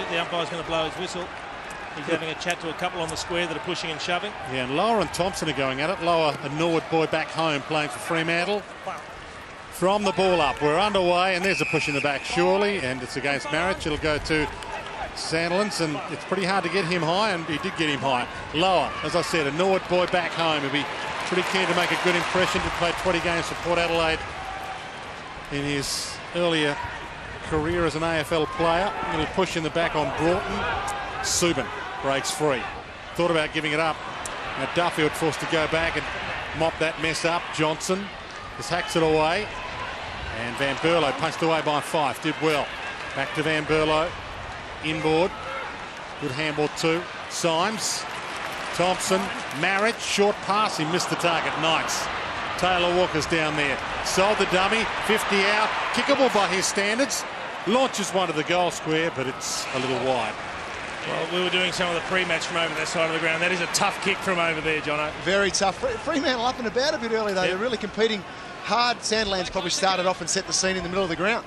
the umpire's going to blow his whistle. He's having a chat to a couple on the square that are pushing and shoving. Yeah, and Lower and Thompson are going at it. Lower, a Norwood boy back home playing for Fremantle. From the ball up, we're underway, and there's a push in the back, surely, and it's against Marriage. It'll go to Sandlands, and it's pretty hard to get him high, and he did get him high. Lower, as I said, a Norwood boy back home. He'll be pretty keen to make a good impression. Did play 20 games for Port Adelaide in his earlier career as an AFL player. A little push in the back on Broughton. Subin breaks free. Thought about giving it up. Now Duffield forced to go back and mop that mess up. Johnson just hacks it away. And Van Berlo punched away by Fife. Did well. Back to Van Berlo. Inboard. Good handball too. Symes. Thompson. Marriage. Short pass. He missed the target. Knights. Taylor Walker's down there. Sold the dummy. 50 out. Kickable by his standards. Launches one to the goal square, but it's a little wide. Well, we were doing some of the pre-match from over that side of the ground. That is a tough kick from over there, Jono. Very tough. Fremantle up and about a bit early, though. Yep. They're really competing hard. Sandlands probably started off and set the scene in the middle of the ground.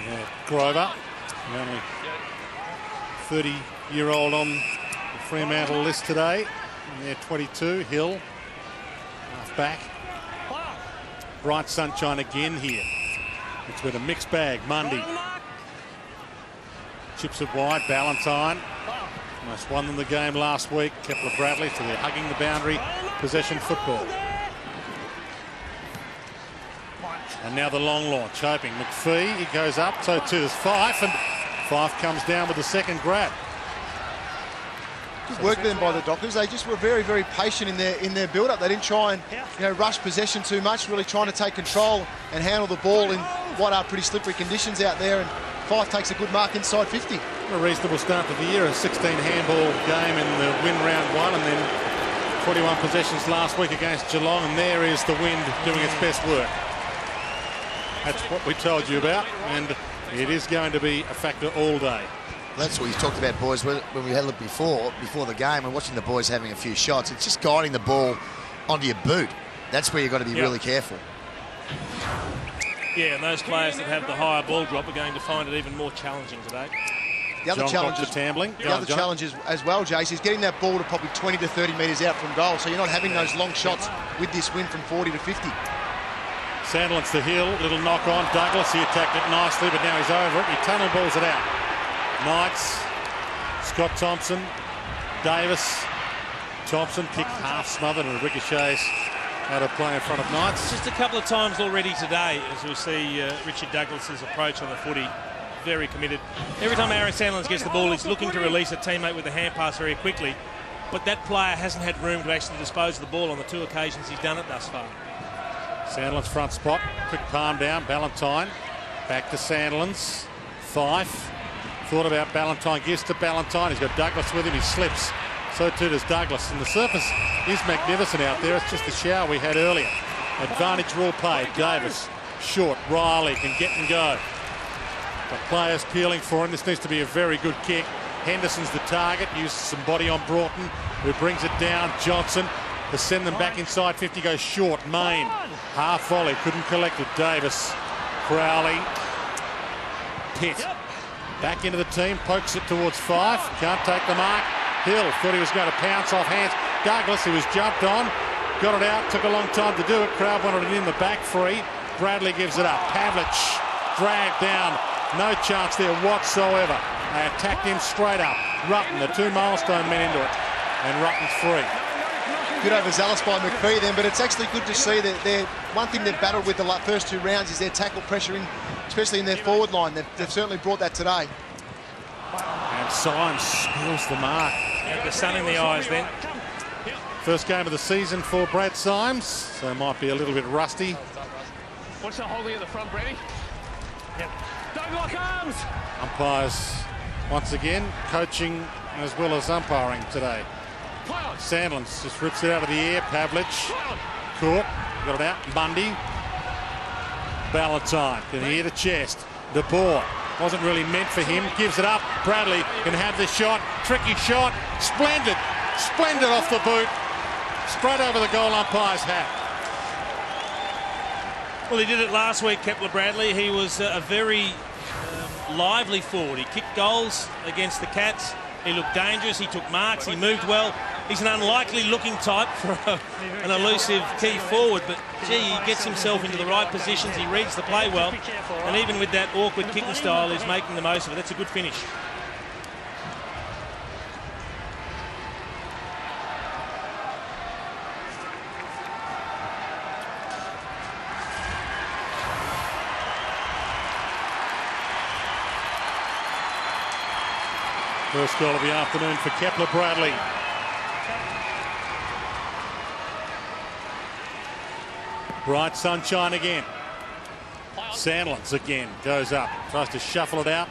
Yeah, Grover, the only 30-year-old on the Fremantle list today. And they're 22. Hill, half back. Bright sunshine again here. It's been a mixed bag. Mundy. Chips it wide. Ballantyne. Almost won them the game last week. Kepler Bradley, so they're hugging the boundary. Possession football. And now the long launch, hoping McPhee. He goes up, so too does Fife, and Fife comes down with the second grab. Good work then by the Dockers. They just were very, very patient in their build-up. They didn't try and rush possession too much. Really trying to take control and handle the ball in what are pretty slippery conditions out there. And Fife takes a good mark inside 50. A reasonable start to the year, a 16 handball game in the win round one, and then 21 possessions last week against Geelong, and there is the wind doing its best work. That's what we told you about, and it is going to be a factor all day. That's what you talked about, boys, when we had a look before the game and watching the boys having a few shots. It's just guiding the ball onto your boot. That's where you've got to be really careful. Yeah, and those players that have the higher ball drop are going to find it even more challenging today. The other challenge is as well, Jace, is getting that ball to probably 20 to 30 metres out from goal, so you're not having those long shots with this win from 40 to 50. Sandlands to Hill, little knock on. Douglas, he attacked it nicely, but now he's over it. He tunnel balls it out. Knights, Scott Thompson, Davis. Thompson kicked half smothered and ricochets out of play in front of Knights. Just a couple of times already today as we see Richard Douglas's approach on the footy. Very committed. Every time Aaron Sandlands gets the ball, he's looking to release a teammate with a hand pass very quickly. But that player hasn't had room to actually dispose of the ball on the two occasions he's done it thus far. Sandlands front spot, quick palm down, Ballantyne. Back to Sandlands. Fife. Thought about Ballantyne, gives to Ballantyne. He's got Douglas with him, he slips. So too does Douglas. And the surface is magnificent out there. It's just the shower we had earlier. Advantage rule paid. Davis, short. Riley can get and go. The players peeling for him. This needs to be a very good kick. Henderson's the target. Uses some body on Broughton, who brings it down. Johnson to send them back inside 50. Goes short. Main. Half volley. Couldn't collect it. Davis. Crowley. Pitt. Back into the team. Pokes it towards Fife. Can't take the mark. Hill thought he was going to pounce off hands. Douglas, who was jumped on. Got it out. Took a long time to do it. Crowd wanted it in the back free. Bradley gives it up. Pavlich dragged down. No chance there whatsoever. They attacked him straight up. Rutten, the two milestone men into it. And Rutten's free. Good overzealous by McPhee then, but it's actually good to see that one thing they've battled with the first two rounds is their tackle pressuring, especially in their forward line. They've certainly brought that today. And Symes spills the mark. Yeah, the sun in the eyes then. First game of the season for Brad Symes, so might be a little bit rusty. What's the holding at the front, Brady? Yep. Don't lock arms! Umpires once again coaching as well as umpiring today. Sandlands just rips it out of the air. Pavlich caught, got it out. Mundy, Ballantyne can hear the chest. De Boer wasn't really meant for him. Gives it up. Bradley can have the shot. Tricky shot. Splendid, splendid off the boot. Straight over the goal umpire's hat. Well, he did it last week, Kepler Bradley. He was a very lively forward. He kicked goals against the Cats. He looked dangerous. He took marks. He moved well. He's an unlikely looking type for an elusive key forward, but gee, he gets himself into the right positions. He reads the play well, and even with that awkward kicking style, he's making the most of it. That's a good finish. First goal of the afternoon for Kepler Bradley. Bright sunshine again. Sandlands again goes up, tries to shuffle it out.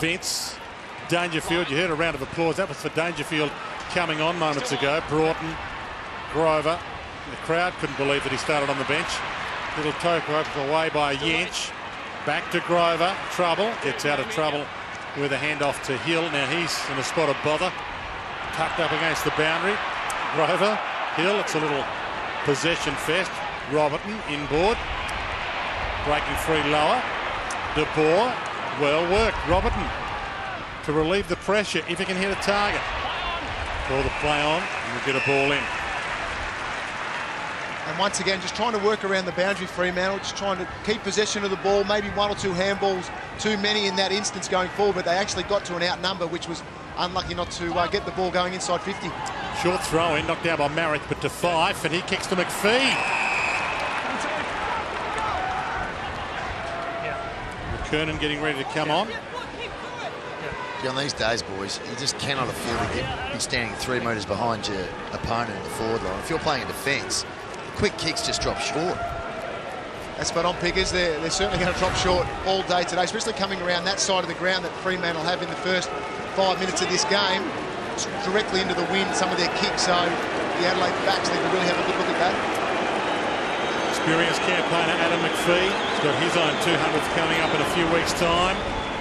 Vince, Dangerfield, you heard a round of applause. That was for Dangerfield coming on moments ago. Broughton, Grover. The crowd couldn't believe that he started on the bench. Little toe roped away by Yench. Back to Grover. Trouble. Gets out of trouble with a handoff to Hill. Now he's in a spot of bother. Tucked up against the boundary. Grover, Hill. It's a little possession fest. Robertson inboard. Breaking free lower. De Boer. Well worked. Robertson to relieve the pressure if he can hit a target. Ball the play on and we'll get a ball in. And once again, just trying to work around the boundary, Fremantle, just trying to keep possession of the ball, maybe one or two handballs too many in that instance going forward, but they actually got to an outnumber, which was unlucky not to get the ball going inside 50. Short throw in, knocked down by Marriott, but to Fife, and he kicks to McPhee. McKernan getting ready to come on. On these days, boys, you just cannot afford to be standing 3 metres behind your opponent in the forward line. If you're playing in defence, quick kicks just drop short. That's spot on, Pickers. They're certainly going to drop short all day today, especially coming around that side of the ground that Fremantle have in the first 5 minutes of this game. It's directly into the wind, some of their kicks, so the Adelaide backs need to really have a good look at that. Experienced campaigner Adam McPhee. He's got his own 200th coming up in a few weeks' time.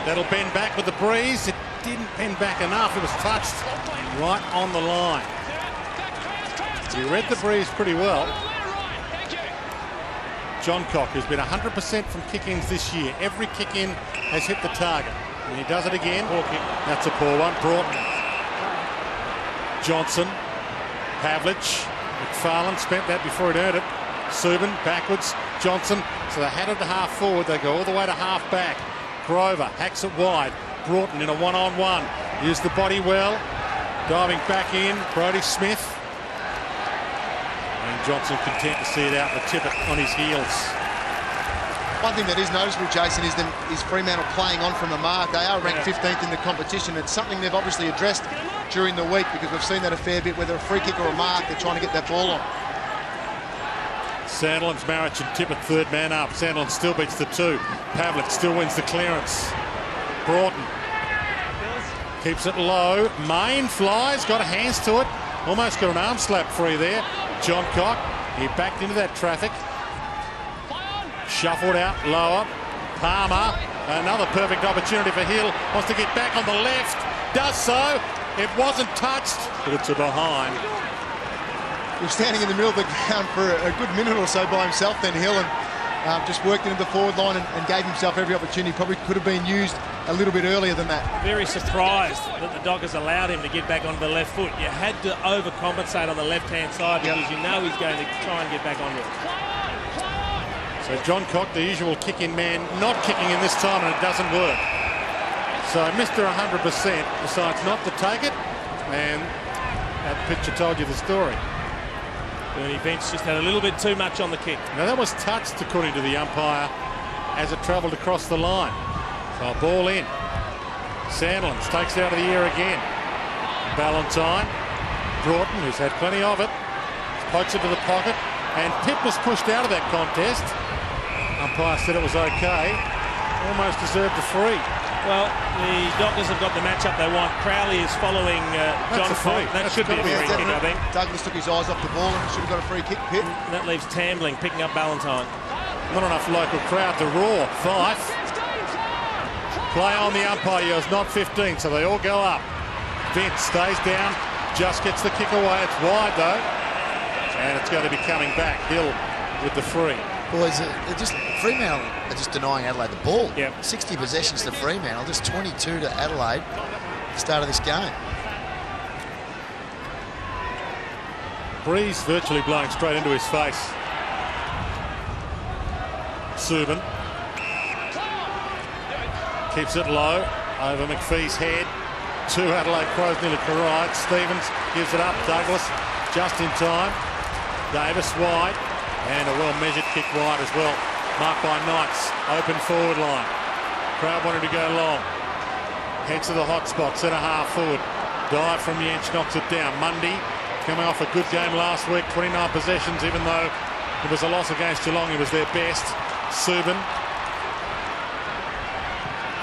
That'll bend back with the breeze. It didn't bend back enough. It was touched right on the line. He read the breeze pretty well. John Cock has been 100% from kick-ins this year. Every kick-in has hit the target. And he does it again. That's a poor one. Broughton. Johnson. Pavlich. McFarlane spent that before he'd earned it. Subin backwards. Johnson. So they had it to half forward. They go all the way to half back. Grover hacks it wide. Broughton in a one-on-one. Used the body well. Diving back in. Brodie Smith. And Johnson content to see it out and tip it on his heels. One thing that is noticeable, Jason, is Fremantle playing on from the mark. They are ranked 15th in the competition. It's something they've obviously addressed during the week because we've seen that a fair bit, whether a free kick or a mark, they're trying to get that ball on. Sandlands, Marich and Tippett, third man up. Sandlands still beats the 2. Pavlich still wins the clearance. Broughton keeps it low. Main flies, got hands to it. Almost got an arm slap free there. John Cock, he backed into that traffic. Shuffled out lower. Palmer, another perfect opportunity for Hill. Wants to get back on the left. Does so. It wasn't touched, but it's a behind. He was standing in the middle of the ground for a good minute or so by himself then, Hill, and just worked into the forward line and gave himself every opportunity. Probably could have been used a little bit earlier than that. Very surprised that the Dockers allowed him to get back onto the left foot. You had to overcompensate on the left-hand side because you know he's going to try and get back onto it. So John Cock, the usual kick-in man, not kicking in this time, and it doesn't work. So Mr. 100% decides not to take it, and that picture told you the story. Bernie Vince just had a little bit too much on the kick. Now that was touched according to the umpire as it travelled across the line. So a ball in. Sandlands takes it out of the air again. Ballantyne. Broughton, who's had plenty of it, pokes it to the pocket, and Pitt was pushed out of that contest. Umpire said it was okay. Almost deserved a free. Well, the Dockers have got the matchup they want. Crowley is following John Cock. That should be a free kick, I think. Douglas took his eyes off the ball and should have got a free kick, Pitt. And that leaves Tambling picking up Ballantyne. Not enough local crowd to roar. Fife. Play on the umpire yells, not 15, so they all go up. Vince stays down, just gets the kick away. It's wide, though. And it's going to be coming back. Hill with the free. Boys, Fremantle are just denying Adelaide the ball. Yep. 60 possessions to Fremantle, just 22 to Adelaide at the start of this game. Breeze virtually blowing straight into his face. Subin keeps it low over McPhee's head. 2 Adelaide Crows nearly collide. Stevens gives it up. Douglas just in time. Davis wide. And a well-measured kick wide as well. Marked by Knights. Open forward line. Crowd wanted to go long. Heads to the hot spot. Centre half forward. Dive from Yench knocks it down. Mundy coming off a good game last week. 29 possessions, even though it was a loss against Geelong. He was their best. Subin.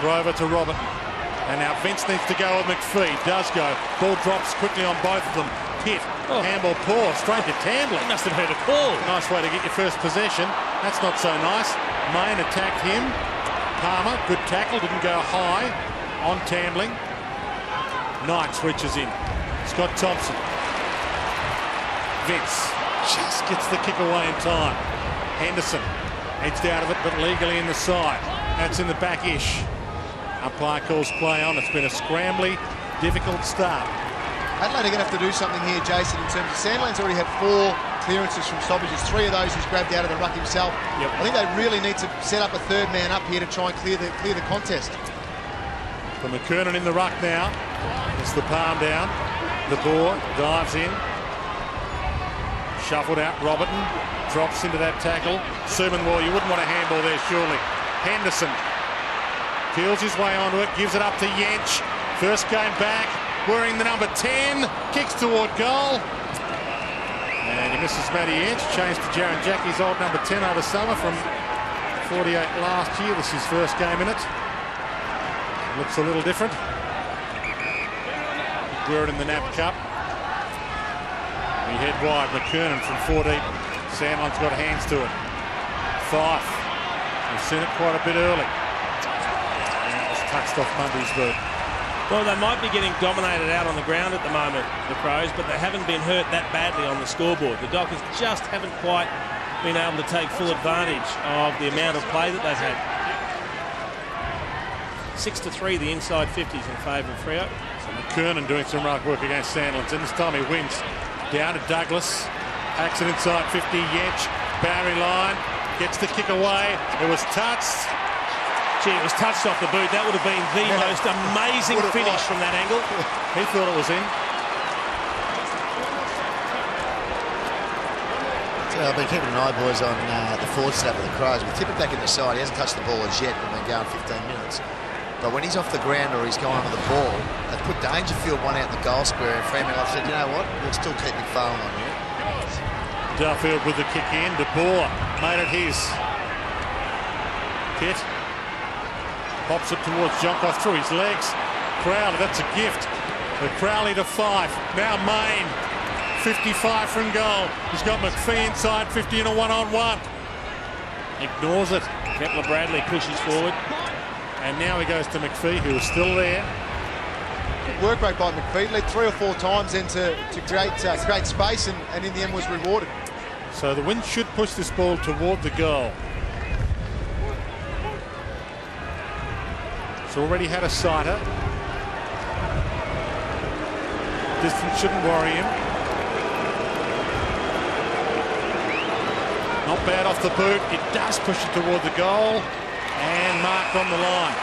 Grover to Robertson. And now Vince needs to go with McPhee. Does go. Ball drops quickly on both of them. Pitt. Handball poor. Straight to Tambling. He must have heard a call. Nice way to get your first possession. That's not so nice. Main attacked him. Palmer, good tackle. Didn't go high on Tambling. Knights reaches in. Scott Thompson. Vince just gets the kick away in time. Henderson edged out of it, but legally in the side. That's in the back-ish. Umpire calls play on. It's been a scrambly, difficult start. Adelaide are going to have to do something here, Jason, in terms of Sandland's already had 4 clearances from stoppages. 3 of those he's grabbed out of the ruck himself. Yep. I think they really need to set up a 3rd man up here to try and clear the contest. For McKernan in the ruck now. It's the palm down. The ball dives in. Shuffled out. Robertson drops into that tackle. Subin, well, you wouldn't want a handball there, surely. Henderson peels his way onto it. Gives it up to Yench. First game back. Wearing the number 10, kicks toward goal. And he misses Matty Yench. Changed to Jaron Jackie's old number 10 over summer from 48 last year. This is his first game in it. Looks a little different. Wear it in the Nap Cup. We head wide. McKernan from 4 deep. Sandlin's got hands to it. Fife. We've seen it quite a bit early. And it was touched off Mundy's boot. Well, they might be getting dominated out on the ground at the moment, the Crows, but they haven't been hurt that badly on the scoreboard. The Dockers just haven't quite been able to take full advantage of the amount of play that they've had. 6-3, the inside 50s in favour of Freo. So McKernan doing some ruck work against Sandlands, and this time he wins. Down to Douglas. Hacks it inside 50, Yench. Boundary line. Gets the kick away. It was touched. Gee, it was touched off the boot. That would have been the most amazing finish from that angle. He thought it was in. So I've been keeping an eye, boys, on the forward snap of the Crows. We tip it back in the side. He hasn't touched the ball as yet. We've been going 15 minutes. But when he's off the ground or he's gone under the ball, they've put Dangerfield one out in the goal square, and Fremantle said, you know what, we'll still keep McFarlane on here. Duffield with the kick in. De Boer made it his. Pitt pops it towards Jonkoff through his legs. Crowley, that's a gift. The Crowley to 5. Now Main. 55 from goal. He's got McPhee inside 50 in a one-on-one. Ignores it. Kepler Bradley pushes forward. And now he goes to McPhee, who is still there. Work rate by McPhee led 3 or 4 times into create space, and in the end was rewarded. So the wind should push this ball toward the goal. It's already had a sighter. Distance shouldn't worry him. Not bad off the boot. It does push it toward the goal. And marked on the line.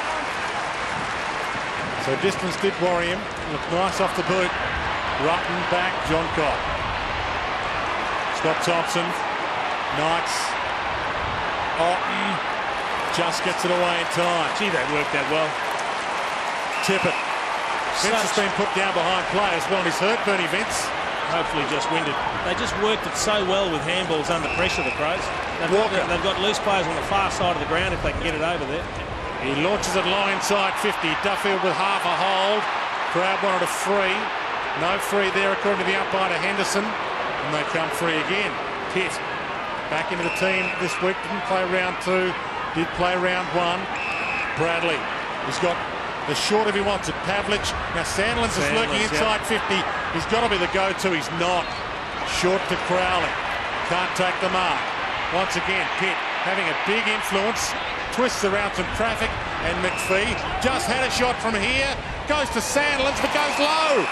So distance did worry him. Looked nice off the boot. Rutten back, John Cobb. Scott Thompson. Knights. Otten. Just gets it away in time. Gee, they worked that well. Tippett. Vince has been put down behind play as well. And he's hurt, Bernie Vince. Hopefully just winded. They just worked it so well with handballs under pressure, the Crows. They've got loose players on the far side of the ground if they can get it over there. He launches it long inside 50. Duffield with half a hold. Crowd wanted a free. No free there according to the umpire to Henderson. And they come free again. Pitt back into the team this week. Didn't play round 2. Did play round 1. Bradley. He's got the short if he wants it. Pavlich. Now Sandlands is lurking inside 50. He's got to be the go-to. He's not. Short to Crowley. Can't take the mark. Once again, Pitt having a big influence, twists around some traffic, and McPhee just had a shot from here, goes to Sandlands but goes low.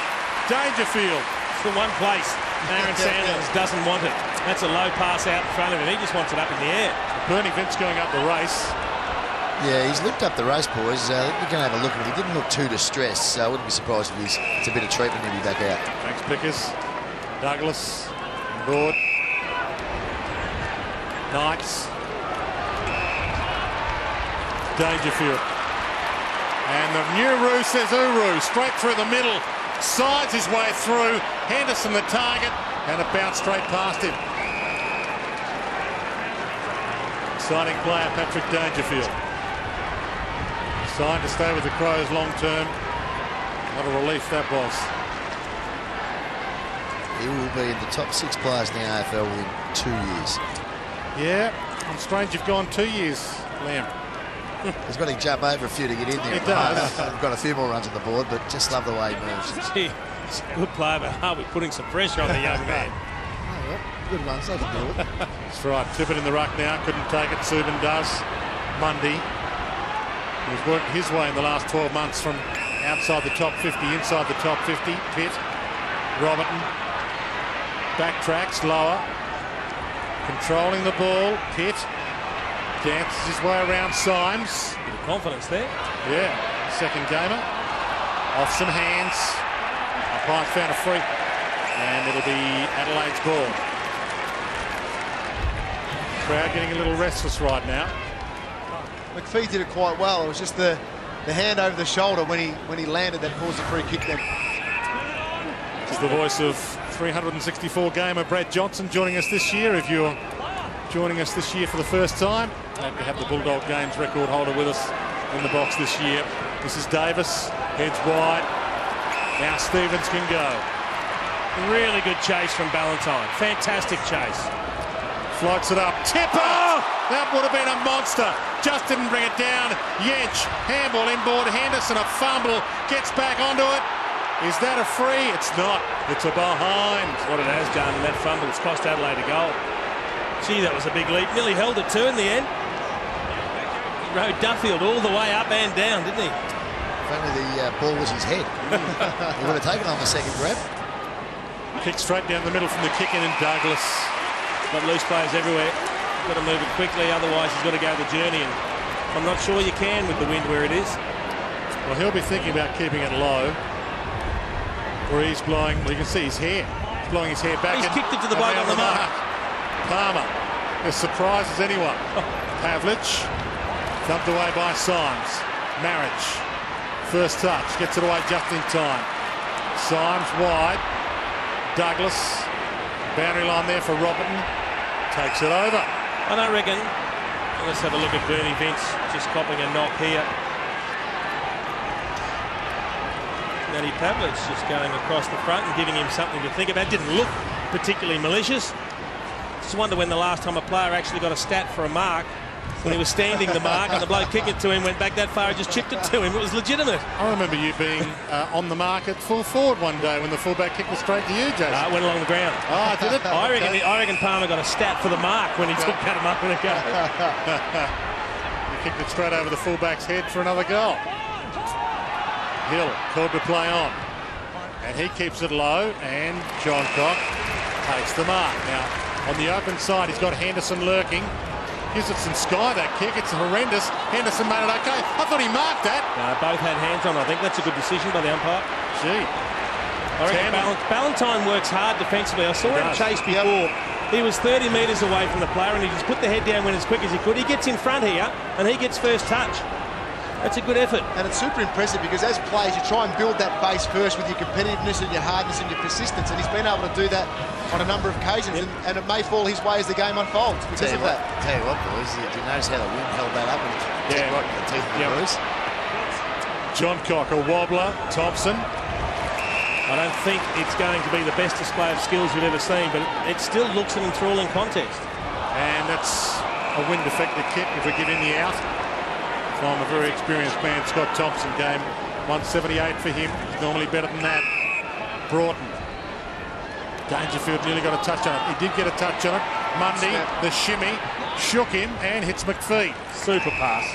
Dangerfield. It's the one place Aaron Sandlands doesn't want it. That's a low pass out in front of him. He just wants it up in the air. Bernie Vince going up the race. Yeah, he's looked up the race, boys. We're going to have a look at him. He didn't look too distressed, so I wouldn't be surprised if it's a bit of treatment and he'll be back out. Max Pickers, Douglas, Broad, Knights, Dangerfield. And the new Roo says Uru, straight through the middle, sides his way through. Henderson the target, and it bounced straight past him. Exciting player, Patrick Dangerfield. Signed to stay with the Crows long term. What a relief that was. He will be in the top 6 players in the AFL within 2 years. Yeah, I'm strange you've gone 2 years, Liam. He's got to jump over a few to get in there. He does. We've got a few more runs on the board, but just love the way he moves. Gee, he's a good player, but are we putting some pressure on the young man? Oh, well, good runs, they can do it. That's right, Tippett in the ruck now, couldn't take it, Subin does. Mundy. He's worked his way in the last 12 months from outside the top 50, inside the top 50. Pitt, Robertson, backtracks, lower, controlling the ball. Pitt dances his way around Symes. Bit of confidence there. Yeah, second gamer. Off some hands. Umpire's found a free. And it'll be Adelaide's ball. Crowd getting a little restless right now. McPhee did it quite well. It was just the hand over the shoulder when he landed that caused a free kick then. This is the voice of 364 gamer Brad Johnson joining us this year. If you're joining us this year for the first time, glad to have the Bulldog Games record holder with us in the box this year. This is Davis, heads wide. Now Stevens can go. Really good chase from Ballantyne. Fantastic chase. Floats it up. Tipper! Oh! That would have been a monster. Just didn't bring it down. Yench, handball inboard. Henderson, a fumble. Gets back onto it. Is that a free? It's not. It's a behind. What it has done in that fumble. It's cost Adelaide a goal. Gee, that was a big leap. Nearly held it too in the end. He rode Duffield all the way up and down, didn't he? If only the ball was his head. He would have taken on the second grab. Kick straight down the middle from the kick in, and Douglas. Got loose players everywhere. Got to move it quickly, otherwise he's got to go the journey. And I'm not sure you can with the wind where it is. Well, he'll be thinking about keeping it low. Breeze blowing. Well, you can see his hair. He's blowing his hair back. He's kicked it to the bloke on the mark. Palmer, as surprised as anyone. Pavlich, thumped away by Symes. Marriage, first touch, gets it away just in time. Symes wide. Douglas, boundary line there for Robertson. Takes it over. I don't reckon. Let's have a look at Bernie Vince just copping a knock here. Matthew Pavlich just going across the front and giving him something to think about. Didn't look particularly malicious. Just wonder when the last time a player actually got a stat for a mark, when he was standing the mark and the bloke kicked it to him, went back that far and just chipped it to him. It was legitimate. I remember you being on the mark at full forward one day when the fullback kick was straight to you, Jason. It went along the ground. Oh, did it? I reckon Palmer got a stat for the mark when he took that a moment ago. He kicked it straight over the fullback's head for another goal. Hill called to play on. And he keeps it low, and John Cock takes the mark. Now, on the open side, he's got Henderson lurking. Gives it some sky, that kick. It's horrendous. Henderson made it okay. I thought he marked that. No, both had hands on. I think that's a good decision by the umpire. Gee. I reckon Ballantyne works hard defensively. I saw him chase before. He was 30 metres away from the player and he just put the head down, went as quick as he could. He gets in front here and he gets first touch. That's a good effort. And it's super impressive because as players, you try and build that base first with your competitiveness and your hardness and your persistence, and he's been able to do that on a number of occasions, and it may fall his way as the game unfolds because of that. Tell you what, boys, did you notice how the wind held that up and right in the teeth of the Bruce? John Cock, a wobbler. Thompson. I don't think it's going to be the best display of skills we've ever seen, but it still looks an enthralling contest. And that's a wind-affected kick if we get in the out. From a very experienced man, Scott Thompson. Game 178 for him. He's normally better than that. Broughton. Dangerfield nearly got a touch on it. He did get a touch on it. Mundy, the shimmy. shook him and hits McPhee. Super pass.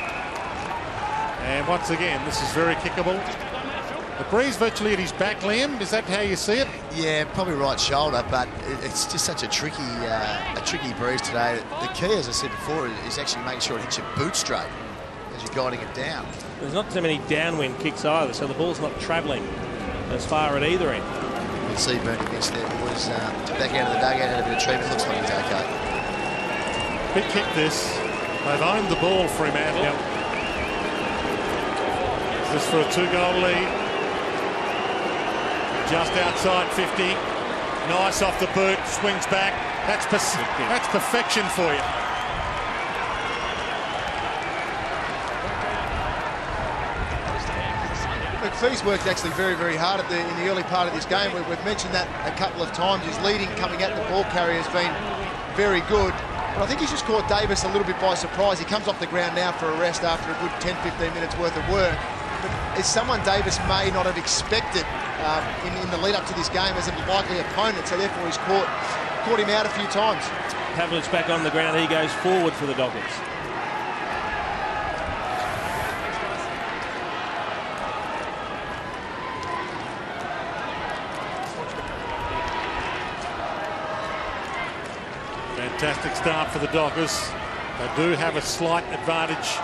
And once again, this is very kickable. The breeze virtually at his back, Liam. Is that how you see it? Yeah, probably right shoulder, but it's just such a tricky breeze today. The key, as I said before, is actually making sure it hits your boot straight as you're guiding it down. There's not too many downwind kicks either, so the ball's not travelling as far at either end. You can see Bernie missed there, boys. Back out of the dugout, had a bit of treatment. Looks like he's okay. Big kick this. They've owned the ball, Fremantle. Yep. This for a 2-goal lead. Just outside 50. Nice off the boot. Swings back. That's perfection for you. McPhee's worked actually very, very hard in the early part of this game. We've mentioned that a couple of times. His leading coming at the ball carrier has been very good. But I think he's just caught Davis a little bit by surprise. He comes off the ground now for a rest after a good 10-15 minutes worth of work. But it's someone Davis may not have expected in the lead up to this game as a likely opponent, so therefore he's caught him out a few times. Pavlich back on the ground. He goes forward for the Dockers. Fantastic start for the Dockers. They do have a slight advantage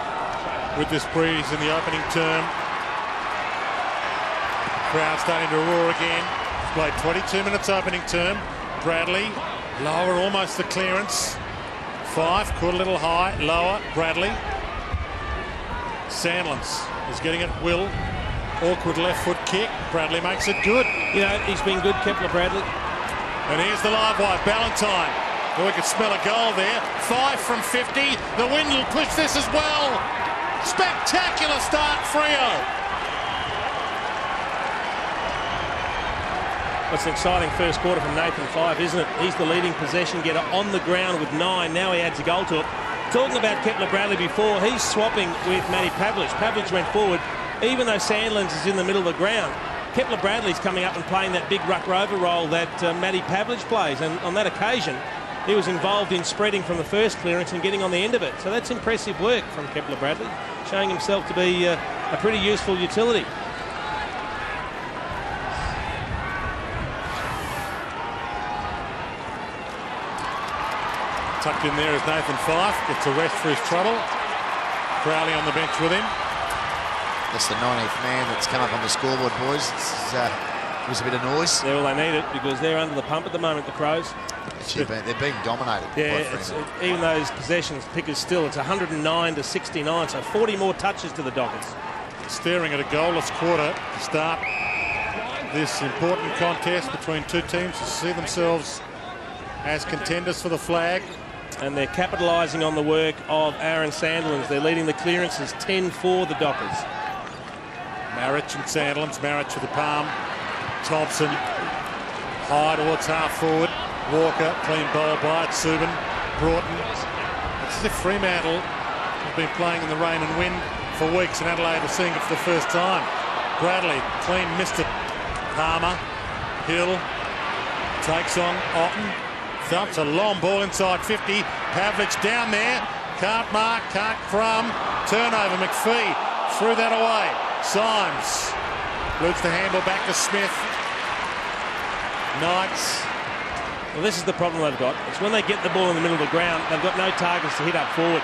with this breeze in the opening term. Crowd starting to roar again. Played 22 minutes opening term. Bradley, lower, almost the clearance. Fife, caught a little high, lower, Bradley. Sandlands is getting it, Will. Awkward left foot kick. Bradley makes it good. You know, he's been good, Kepler Bradley. And here's the live wire, Ballantyne. Oh, we could smell a goal there. 5 from 50. The wind will push this as well. Spectacular start, Freo. It's an exciting first quarter from Nathan Fife, isn't it? He's the leading possession getter on the ground with 9. Now he adds a goal to it. Talking about Kepler Bradley before, he's swapping with Matty Pavlich. Pavlich went forward, even though Sandlands is in the middle of the ground. Kepler Bradley's coming up and playing that big ruck rover role that Matty Pavlich plays, and on that occasion he was involved in spreading from the first clearance and getting on the end of it. So that's impressive work from Kepler Bradley, showing himself to be a pretty useful utility. Tucked in there is Nathan Fife. Gets a rest for his trouble. Crowley on the bench with him. That's the 19th man that's come up on the scoreboard, boys. It was a bit of noise. Well, they need it because they're under the pump at the moment, the Crows. They're being dominated. Yeah, even those possessions pickers still, it's 109 to 69, so 40 more touches to the Dockers. Staring at a goalless quarter to start this important contest between two teams to see themselves as contenders for the flag. And they're capitalising on the work of Aaron Sandlands. They're leading the clearances 10 for the Dockers. Marich and Sandlands. Marich with the palm. Thompson high towards half forward. Walker, clean bowl by it. Subin, Broughton. It's as if Fremantle have been playing in the rain and wind for weeks, and Adelaide are seeing it for the first time. Bradley, clean, missed it. Palmer, Hill, takes on Otten. Thumps a long ball inside 50. Pavlich down there. Can't mark, can't crumb. Turnover, McPhee threw that away. Symes loops the handball back to Smith. Knights. Well, this is the problem they've got. It's when they get the ball in the middle of the ground, they've got no targets to hit up forward.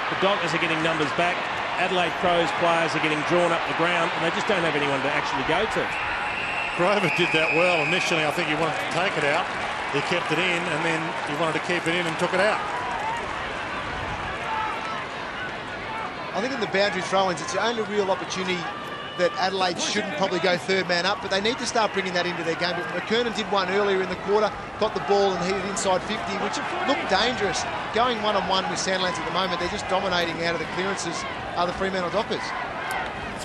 The Dockers are getting numbers back. Adelaide Crows players are getting drawn up the ground, and they just don't have anyone to actually go to. Grover did that well. Initially, I think he wanted to take it out. He kept it in, and then he wanted to keep it in and took it out. I think in the boundary throw-ins, it's the only real opportunity that Adelaide shouldn't probably go third man up, but they need to start bringing that into their game. But McKernan did one earlier in the quarter, got the ball and hit it inside 50, which looked dangerous. Going one-on-one with Sandlands at the moment, they're just dominating out of the clearances, are the Fremantle Dockers.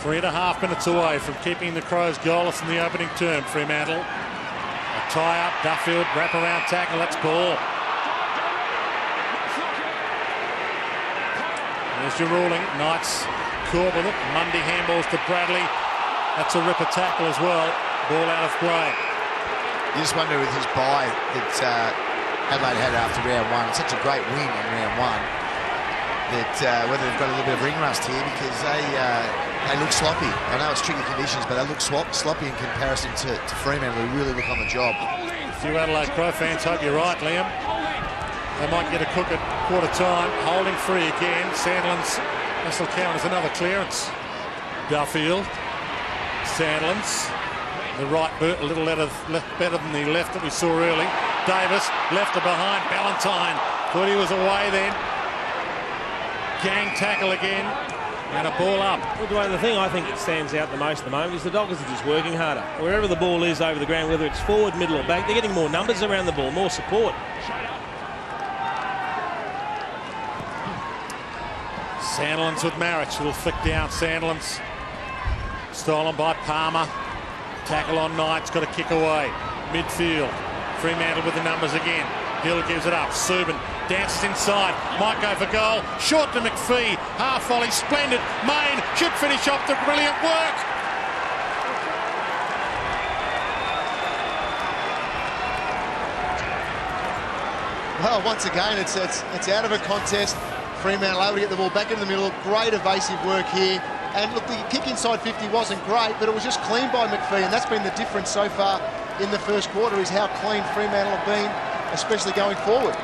3.5 minutes away from keeping the Crows goalless in the opening term, Fremantle. A tie-up, Duffield, wrap-around tackle, that's ball. There's your ruling. Knights caught with it. Mundy handballs to Bradley. That's a ripper tackle as well. Ball out of play. You just wonder with his bye that Adelaide had after round one. It's such a great win in round one. that whether they've got a little bit of ring rust here, because they look sloppy. I know it's tricky conditions, but they look sloppy in comparison to Fremantle, who really look on the job. A few Adelaide Crow fans hope you're right, Liam. They might get a cook at quarter time. Holding free again. Sandlands. This will count as another clearance. Duffield. Sandlands. The right boot a little better than the left that we saw early. Davis left it behind. Ballantyne thought he was away then. Gang tackle again. And a ball up. Well, the thing I think that stands out the most at the moment is the Dockers are just working harder. Wherever the ball is over the ground, whether it's forward, middle or back, they're getting more numbers around the ball, more support. Sandlands with Marich. Little flick down. Sandlands. Stolen by Palmer. Tackle on Knight's got a kick away. Midfield. Fremantle with the numbers again. Hill gives it up. Subin dances inside. Might go for goal. Short to McPhee. Half volley. Splendid. Main should finish off the brilliant work. Well, once again, it's out of a contest. Fremantle able to get the ball back in the middle. Great evasive work here. And look, the kick inside 50 wasn't great, but it was just clean by McPhee, and that's been the difference so far in the first quarter, is how clean Fremantle have been, especially going forward.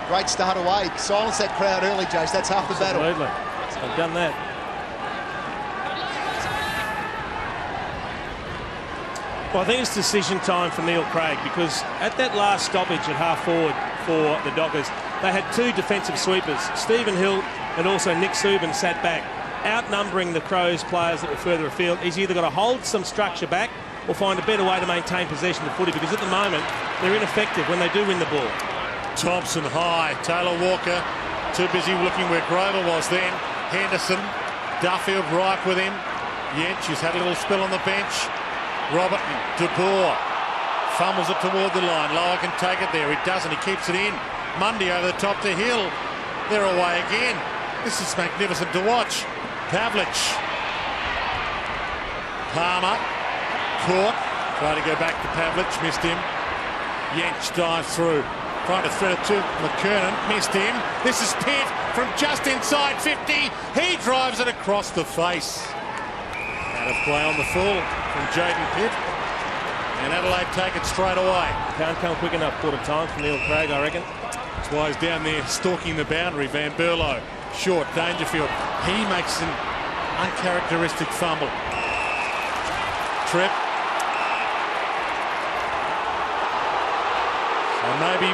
Great start away. Silence that crowd early, Jace. That's half the battle. Absolutely. They've done that. Well, I think it's decision time for Neil Craig, because at that last stoppage at half forward for the Dockers, they had two defensive sweepers. Stephen Hill and also Nick Subin sat back, outnumbering the Crows players that were further afield. He's either got to hold some structure back or find a better way to maintain possession of the footy, because at the moment they're ineffective when they do win the ball. Thompson high. Taylor Walker too busy looking where Grover was then. Henderson. Duffield right with him. Yench, who's had a little spell on the bench. Robertson, De Boer fumbles it toward the line. Lower can take it there. He doesn't. He keeps it in. Mundy over the top to Hill. They're away again. This is magnificent to watch. Pavlich. Palmer. Caught. Trying to go back to Pavlich. Missed him. Yench dives through. Trying to thread it to McKernan. Missed him. This is Pitt from just inside 50. He drives it across the face. Out of play on the full from Jaden Pitt. And Adelaide take it straight away. Can't come quick enough quarter time for Neil Craig, I reckon. That's why he's down there stalking the boundary. Van Berlo. Short. Dangerfield. He makes an uncharacteristic fumble. Trip. So maybe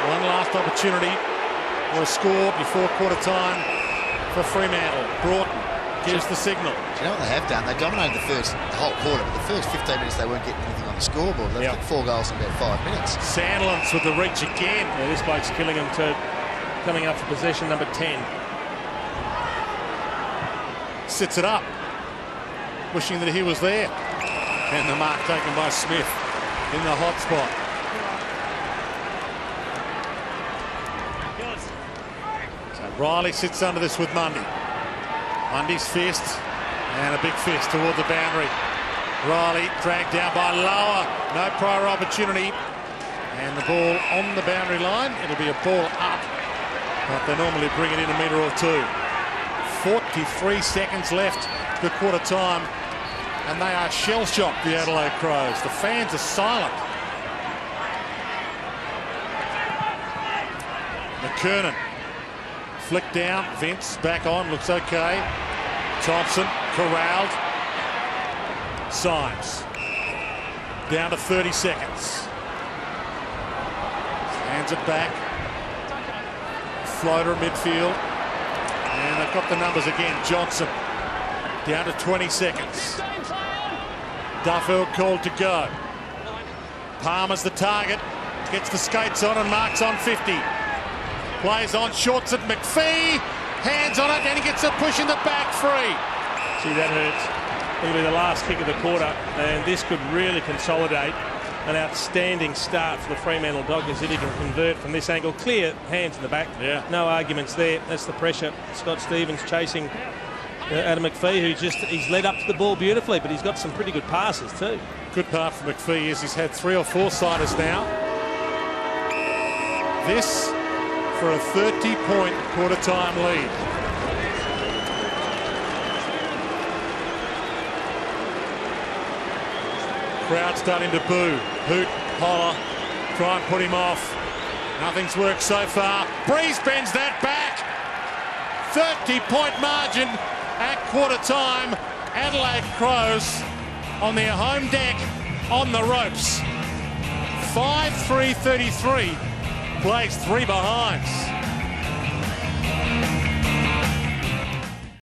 one last opportunity for a score before quarter time for Fremantle. Broughton gives the signal. Do you know what they have done? They dominated the whole quarter, but the first 15 minutes they weren't getting anything on the scoreboard. They've got 4 goals in about 5 minutes. Sandlands with the reach again. Yeah, this bloke's killing him too. Coming up for possession number 10. Sits it up. Wishing that he was there. And the mark taken by Smith in the hot spot. So Riley sits under this with Mundy. Mundy's fist and a big fist toward the boundary. Riley dragged down by Lower. No prior opportunity. And the ball on the boundary line. It'll be a ball up. But they normally bring it in a metre or two. 43 seconds left to quarter time. And they are shell-shocked, the Adelaide Crows. The fans are silent. McKernan. Flick down. Vince back on. Looks okay. Thompson corralled. Symes. Down to 30 seconds. Hands it back. Floater midfield. And they've got the numbers again. Johnson. Down to 20 seconds. Duffield called to go. Palmer's the target. Gets the skates on and marks on 50. Plays on, shorts at McPhee. Hands on it, and he gets a push in the back free. See, that hurts. It'll be the last kick of the quarter, and this could really consolidate an outstanding start for the Fremantle Dockers if he can convert from this angle. Clear hands in the back. Yeah. No arguments there. That's the pressure. Scott Stevens chasing Adam McPhee, he's led up to the ball beautifully, but he's got some pretty good passes too. Good part for McPhee is he's had 3 or 4-siders now. This for a 30-point quarter-time lead. Crowd starting to boo. Hoot, holler, try and put him off. Nothing's worked so far. Breeze bends that back. 30-point margin at quarter-time. Adelaide Crows on their home deck on the ropes. 5-3-33 plays 3 behinds.